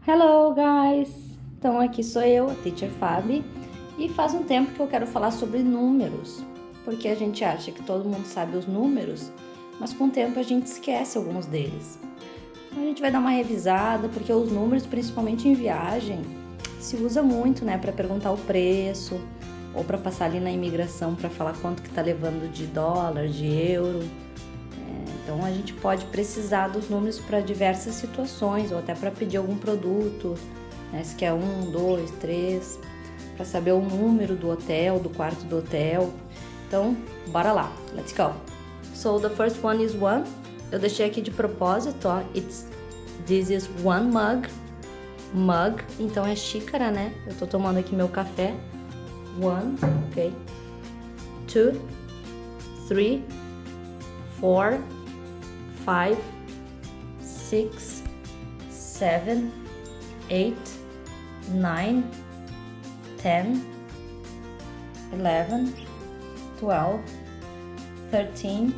Hello guys! Então aqui sou eu, a Teacher Fabi, e faz um tempo que eu quero falar sobre números, porque a gente acha que todo mundo sabe os números, mas com o tempo a gente esquece alguns deles. Então a gente vai dar uma revisada, porque os números, principalmente em viagem, se usa muito, né, para perguntar o preço, ou para passar ali na imigração para falar quanto que tá levando de dólar, de euro. Então a gente pode precisar dos números para diversas situações, ou até para pedir algum produto, né? Se quer 1, 2, 3, para saber o número do hotel, do quarto do hotel. Então, bora lá, let's go! So the first one is one. Eu deixei aqui de propósito, ó. This is one mug. Mug, então é xícara, né? Eu tô tomando aqui meu café. One, ok. 2, 3, 4, 5, 6, 7, 8, 9, 10, 11, 12, 13,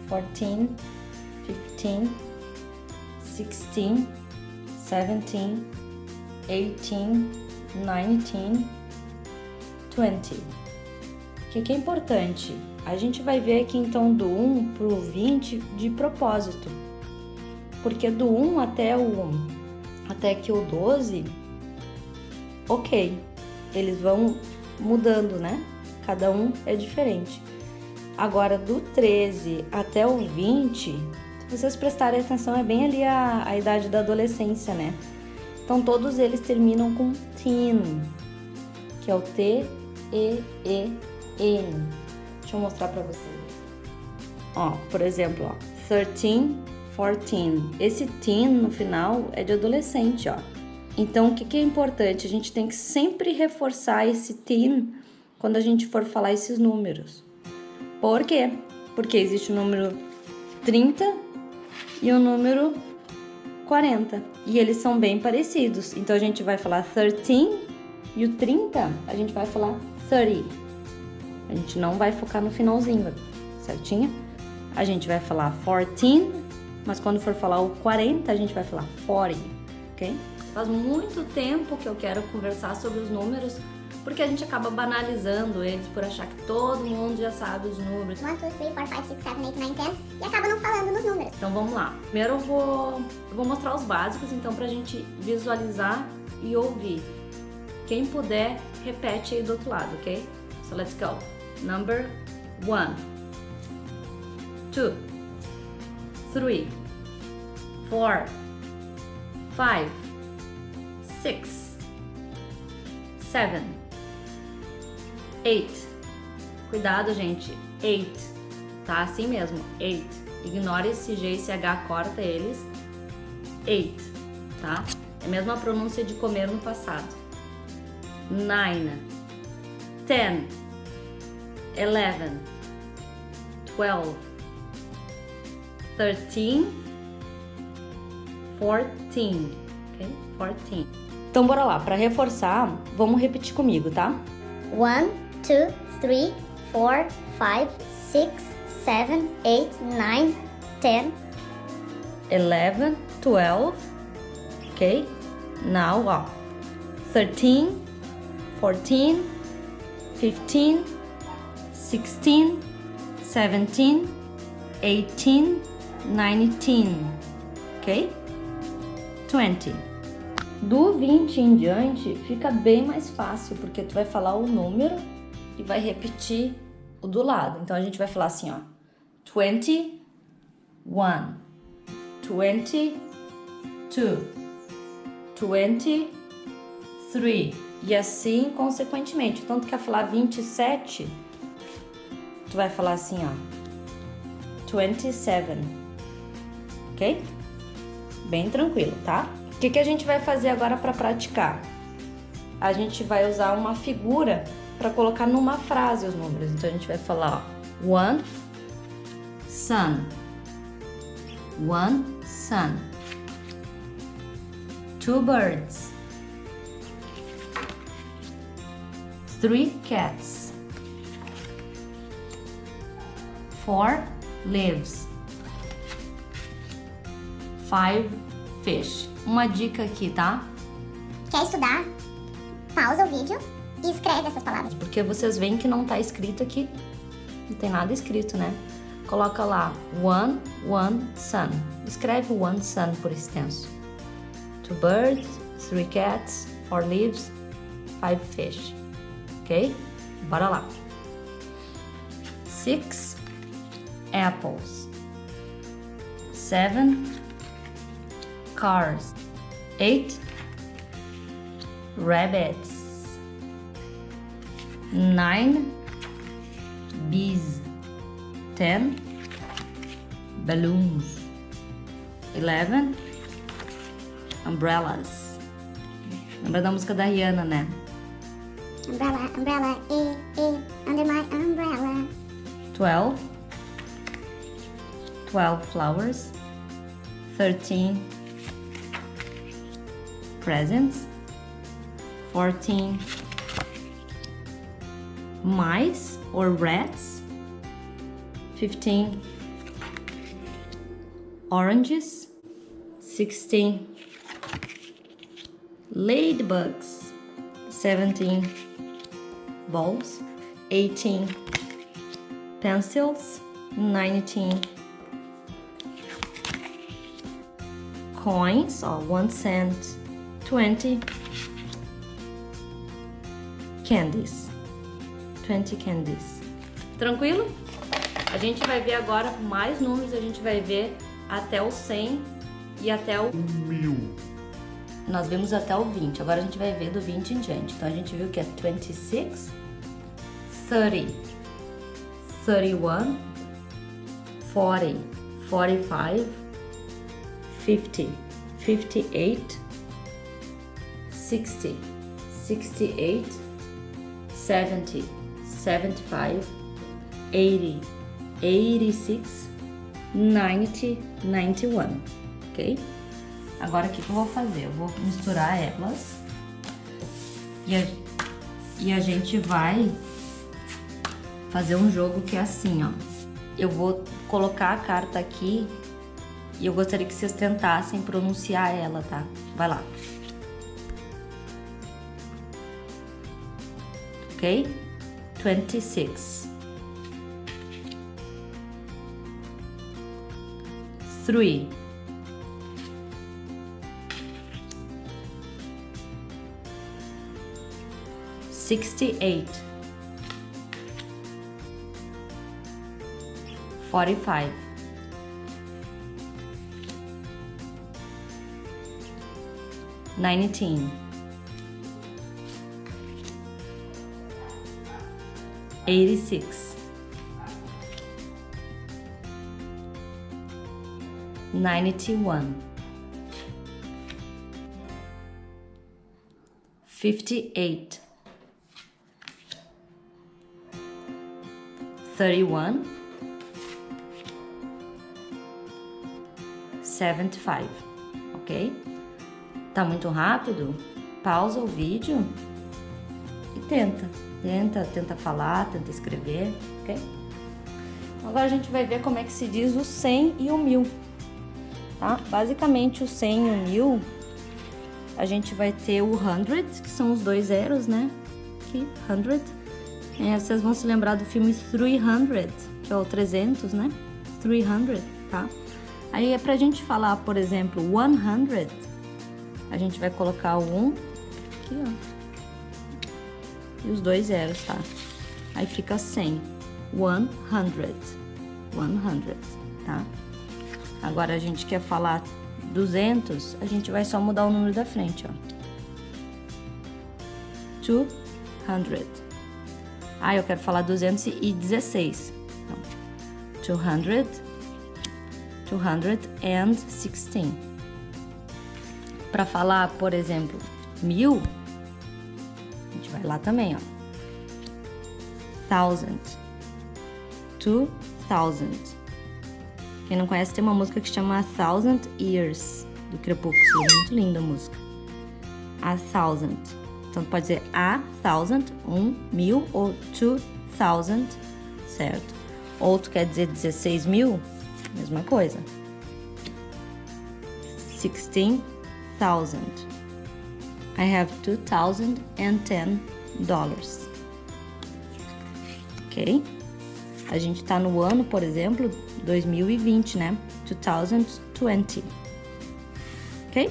14, 15, 16, 17, 18, 19, 20. O que é importante? A gente vai ver aqui então do 1 pro 20 de propósito, porque do 1 até aqui o 12, ok, eles vão mudando, né? Cada um é diferente. Agora do 13 até o 20, se vocês prestarem atenção, é bem ali a idade da adolescência, né? Então todos eles terminam com teen, que é o T-E-E-N. Deixa eu mostrar pra vocês. Ó, por exemplo, ó, 13, 14. Esse teen no final é de adolescente, ó. Então, o que é importante? A gente tem que sempre reforçar esse teen quando a gente for falar esses números. Por quê? Porque existe o número 30 e o número 40. E eles são bem parecidos. Então, a gente vai falar 13 e o 30 a gente vai falar 30. A gente não vai focar no finalzinho, certinho? A gente vai falar 14, mas quando for falar o 40, a gente vai falar 40, ok? Faz muito tempo que eu quero conversar sobre os números, porque a gente acaba banalizando eles por achar que todo mundo já sabe os números. 1, 2, 3, 4, 5, 6, 7, 8, 9, 10 e acaba não falando nos números. Então vamos lá. Primeiro eu vou mostrar os básicos, então, pra gente visualizar e ouvir. Quem puder, repete aí do outro lado, ok? So let's go. Number 1, 2, 3, 4, 5, 6, 7, 8. Cuidado, gente. 8, tá? Assim mesmo, 8. Ignore esse G e esse H, corta eles. 8, tá? É a mesma pronúncia de comer no passado. 9, 10, 11, 12, 13, 14, ok? 14. Então, bora lá. Para reforçar, vamos repetir comigo, tá? 1, 2, 3, 4, 5, 6, 7, 8, 9, 10, 11, 12, ok? Now, ó. 13, 14, 15, 16, 17, 18, 19, ok? 20. Do 20 em diante fica bem mais fácil, porque tu vai falar o número e vai repetir o do lado. Então a gente vai falar assim, ó. 21, 22, 23, e assim consequentemente. Então tu quer falar 27, tu vai falar assim, ó, 27, ok? Bem tranquilo, tá? O que a gente vai fazer agora para praticar? A gente vai usar uma figura para colocar numa frase os números. Então a gente vai falar, ó, one sun, 2 birds, 3 cats, 4 leaves, 5 fish. uma dica aqui, tá? Quer estudar? Pausa o vídeo e escreve essas palavras. Porque vocês veem que não tá escrito aqui. Não tem nada escrito, né? Coloca lá, one sun. Escreve one sun por extenso. 2 birds, 3 cats, 4 leaves, 5 fish. Ok? Bora lá. 6 apples. 7 cars. 8 rabbits. 9 bees. 10 balloons. 11 umbrellas. Lembra da música da Rihanna, né? Umbrella, umbrella, under my umbrella. 12 flowers. 13 presents. 14 mice or rats. 15 oranges. 16 ladybugs. 17 balls. 18 pencils. 19 coins or 1 cent. 20 candies. 20 candies. Tranquilo? A gente vai ver agora mais números, a gente vai ver até o 100 e até o 1000. Nós vimos até o 20, agora a gente vai ver do 20 em diante. Então a gente viu que é 26, 30, 31, 40, 45, 50, 58, 60, 68, 70, 75, 80, 86, 90, 91, ok? Agora o que eu vou fazer? Eu vou misturar elas e a gente vai fazer um jogo que é assim, ó. Eu vou colocar a carta aqui e eu gostaria que vocês tentassem pronunciar ela, tá? Vai lá. Ok? 26. 3. 68. 45. 19. 86. 91. 58. 31. 75, ok? Tá muito rápido? Pausa o vídeo e tenta falar, tenta escrever, ok? Agora a gente vai ver como é que se diz o 100 e o 1000, tá? Basicamente o 100 e o 1000, a gente vai ter o 100, que são os 2 zeros, né? Aqui, 100. Vocês vão se lembrar do filme 300, que é o 300, né? 300, tá? Aí é pra gente falar, por exemplo, 100, a gente vai colocar o 1 aqui, ó. E os 2 zeros, tá? Aí fica 100. 100, tá? Agora a gente quer falar 200, a gente vai só mudar o número da frente, ó. 200. Ah, eu quero falar 216. Então, 216. Para falar, por exemplo, 1000, a gente vai lá também, ó. 1000. 2000. Quem não conhece, tem uma música que chama A Thousand Years, do Crepúsculo. Muito linda a música. A Thousand. Então, pode dizer a 1000, 1000 ou 2000, certo? Ou tu quer dizer 16.000, mesma coisa. 16,000. 2000. I have $2010. Ok? A gente tá no ano, por exemplo, 2020, né? 2020. Ok?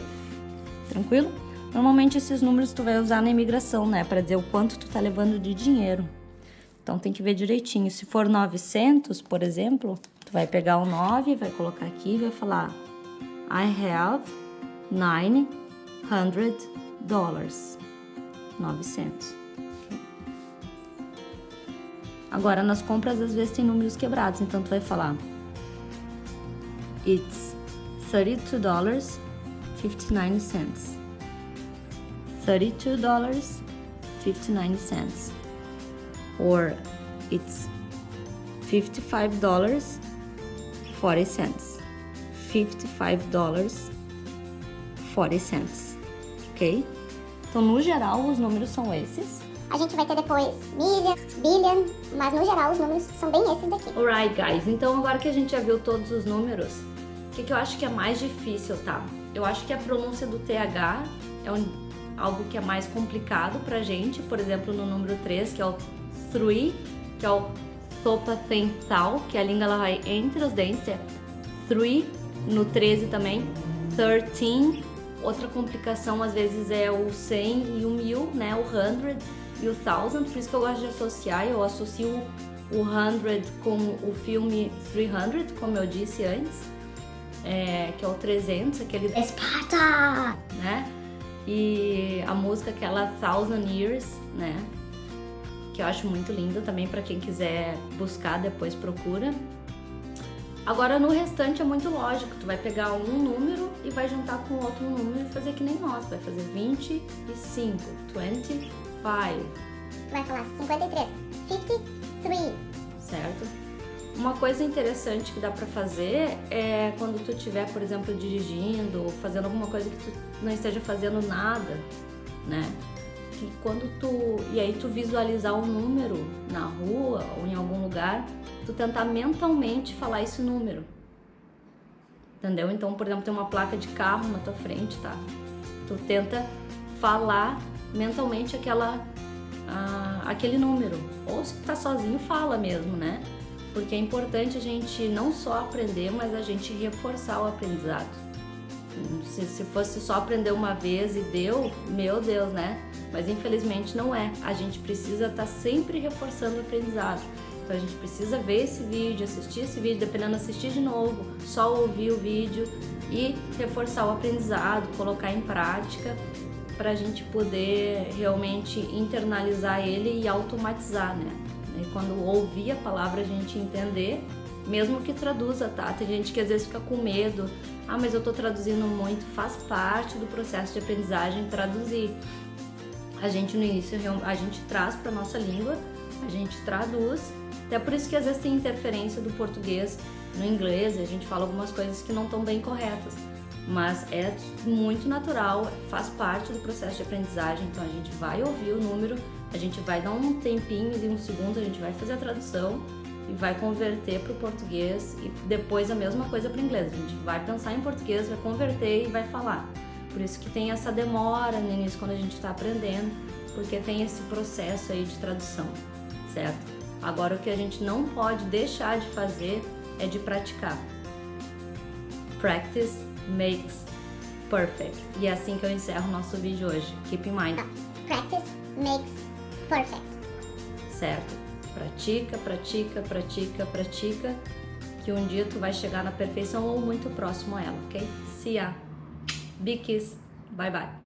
Tranquilo? Normalmente esses números tu vai usar na imigração, né? Pra dizer o quanto tu tá levando de dinheiro. Então tem que ver direitinho. Se for 900, por exemplo, tu vai pegar o 9, vai colocar aqui e vai falar I have $900. 900. Agora, nas compras, às vezes tem números quebrados, então tu vai falar It's $32.59. $32.59. Or it's $55.40. $55.40. Ok? Então, no geral, os números são esses. A gente vai ter depois million, billion, mas no geral os números são bem esses daqui. Alright, guys. Então, agora que a gente já viu todos os números, o que eu acho que é mais difícil, tá? Eu acho que a pronúncia do TH é algo que é mais complicado pra gente. Por exemplo, no número 3, que é o 3, que é o sopacental, que a língua ela vai entre os dentes, é 3. No 13 também, 13. Outra complicação, às vezes, é o 100 e o 1000, né? O 100 e o 1000. Por isso que eu gosto de associar. Eu associo o 100 com o filme 300, como eu disse antes. Que é o 300, aquele Esparta, né? E a música, aquela 1000 Years, né? Que eu acho muito linda também, para quem quiser buscar, depois procura. Agora, no restante é muito lógico, tu vai pegar um número e vai juntar com outro número e fazer que nem nós, vai fazer 25, 25. Vai falar 53, 53. Certo? Uma coisa interessante que dá pra fazer é quando tu estiver, por exemplo, dirigindo ou fazendo alguma coisa que tu não esteja fazendo nada, né? Que quando e aí tu visualizar um número na rua ou em algum lugar, tu tentar mentalmente falar esse número. Entendeu? Então, por exemplo, tem uma placa de carro na tua frente, tá? Tu tenta falar mentalmente aquele número. Ou se tu tá sozinho, fala mesmo, né? Porque é importante a gente não só aprender, mas a gente reforçar o aprendizado. Se fosse só aprender uma vez e deu, meu Deus, né? Mas infelizmente não é. A gente precisa estar sempre reforçando o aprendizado. Então a gente precisa ver esse vídeo, assistir esse vídeo, dependendo, assistir de novo, só ouvir o vídeo e reforçar o aprendizado, colocar em prática para a gente poder realmente internalizar ele e automatizar, né? E quando ouvir a palavra a gente entender, mesmo que traduza, tá? Tem gente que às vezes fica com medo. Ah, mas eu tô traduzindo muito. Faz parte do processo de aprendizagem traduzir. A gente no início, a gente traz para nossa língua, a gente traduz. Até por isso que às vezes tem interferência do português no inglês, a gente fala algumas coisas que não estão bem corretas. Mas é muito natural, faz parte do processo de aprendizagem. Então a gente vai ouvir o número, a gente vai dar um tempinho de uns segundos, a gente vai fazer a tradução e vai converter para o português e depois a mesma coisa para o inglês. A gente vai pensar em português, vai converter e vai falar. Por isso que tem essa demora no início quando a gente está aprendendo, porque tem esse processo aí de tradução, certo? Agora, o que a gente não pode deixar de fazer é de praticar. Practice makes perfect. E é assim que eu encerro o nosso vídeo hoje. Keep in mind. Practice makes perfect. Certo? Pratica, pratica, pratica, pratica, que um dia tu vai chegar na perfeição ou muito próximo a ela, ok? See ya! Big kiss. Bye bye.